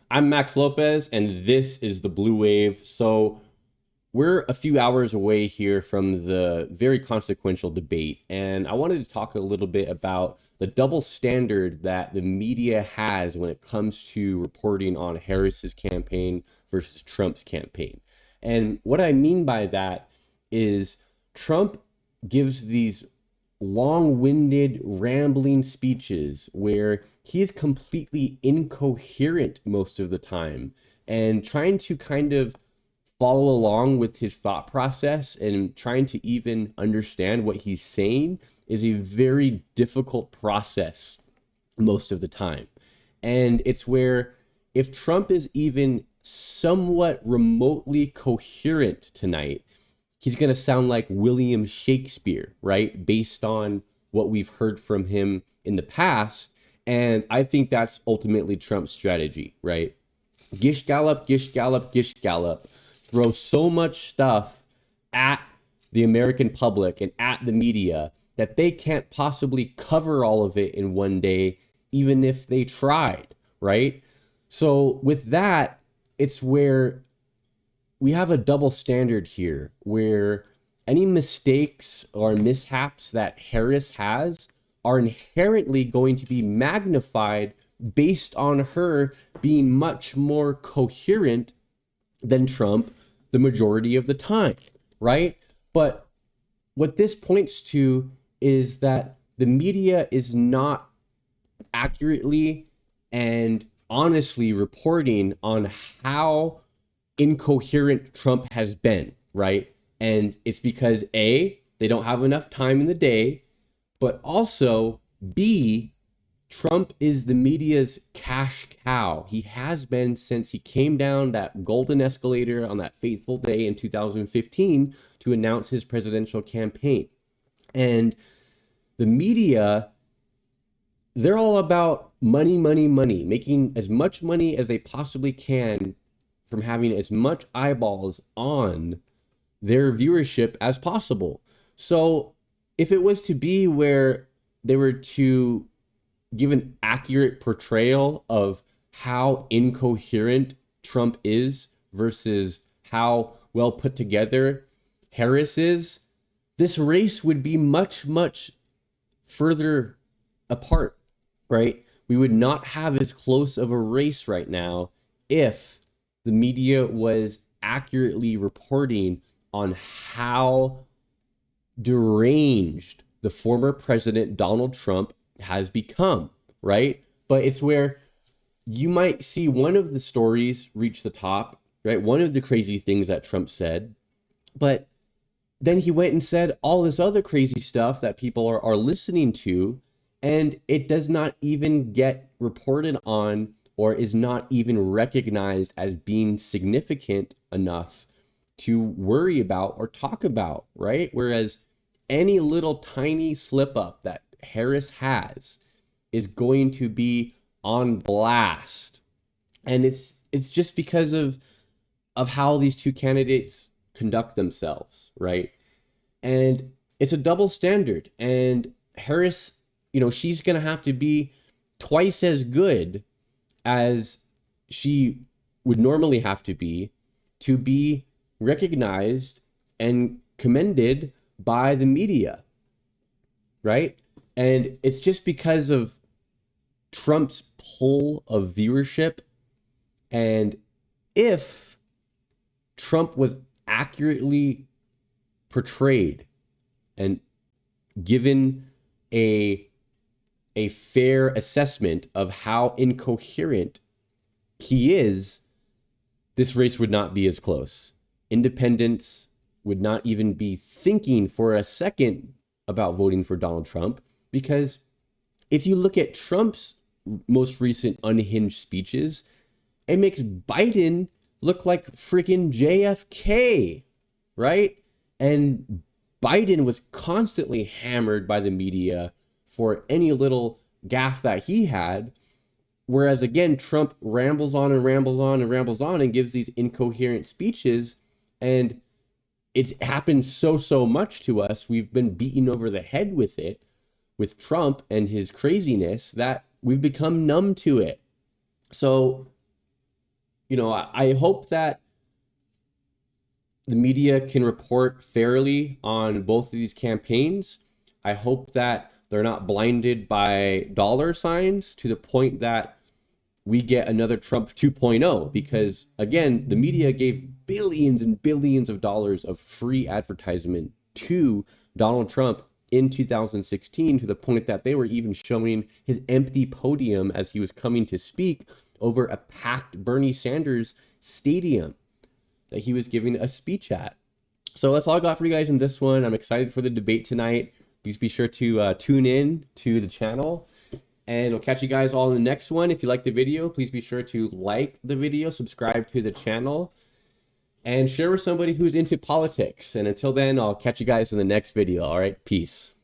I'm Max Lopez, and this is the Blue Wave. So, we're a few hours away here from the very consequential debate, and I wanted to talk a little bit about the double standard that the media has when it comes to reporting on Harris's campaign versus Trump's campaign. And what I mean by that is Trump gives these long-winded, rambling speeches where he is completely incoherent most of the time and trying to kind of follow along with his thought process and trying to even understand what he's saying is a very difficult process most of the time. And it's where if Trump is even somewhat remotely coherent tonight, he's going to sound like William Shakespeare, right? Based on what we've heard from him in the past. And I think that's ultimately Trump's strategy, right? Gish gallop, gish gallop, gish gallop. Throw so much stuff at the American public and at the media that they can't possibly cover all of it in one day, even if they tried, right? So with that, it's where we have a double standard here where any mistakes or mishaps that Harris has are inherently going to be magnified based on her being much more coherent than Trump the majority of the time, right? But what this points to is that the media is not accurately and honestly reporting on how incoherent Trump has been, right? And it's because A, they don't have enough time in the day, but also B, Trump is the media's cash cow. He has been since he came down that golden escalator on that fateful day in 2015 to announce his presidential campaign. And the media, they're all about money, money, money, making as much money as they possibly can from having as much eyeballs on their viewership as possible. So if it was to be where they were to give an accurate portrayal of how incoherent Trump is versus how well put together Harris is, this race would be much, much further apart, right? We would not have as close of a race right now if the media was accurately reporting on how deranged the former president Donald Trump has become, right? But it's where you might see one of the stories reach the top, right? One of the crazy things that Trump said, but then he went and said all this other crazy stuff that people are listening to, and it does not even get reported on or is not even recognized as being significant enough to worry about or talk about, right? Whereas any little tiny slip up that Harris has is going to be on blast. And it's just because of how these two candidates conduct themselves, right? And it's a double standard. And Harris, she's going to have to be twice as good as she would normally have to be recognized and commended by the media, right? And it's just because of Trump's pull of viewership. And if Trump was accurately portrayed and given a fair assessment of how incoherent he is, this race would not be as close. Independents would not even be thinking for a second about voting for Donald Trump, because if you look at Trump's most recent unhinged speeches, it makes Biden look like freaking JFK, right? And Biden was constantly hammered by the media for any little gaffe that he had. Whereas again, Trump rambles on and rambles on and rambles on and gives these incoherent speeches. And it's happened so much to us. We've been beaten over the head with it, with Trump and his craziness, that we've become numb to it. So I hope that the media can report fairly on both of these campaigns. I hope that they're not blinded by dollar signs to the point that we get another Trump 2.0, because again, the media gave billions and billions of dollars of free advertisement to Donald Trump in 2016, to the point that they were even showing his empty podium as he was coming to speak over a packed Bernie Sanders stadium that he was giving a speech at. So that's all I got for you guys in this one. I'm excited for the debate tonight. Please be sure to tune in to the channel, and we'll catch you guys all in the next one. If you like the video, please be sure to like the video, subscribe to the channel, and share with somebody who's into politics. And until then, I'll catch you guys in the next video. All right, peace.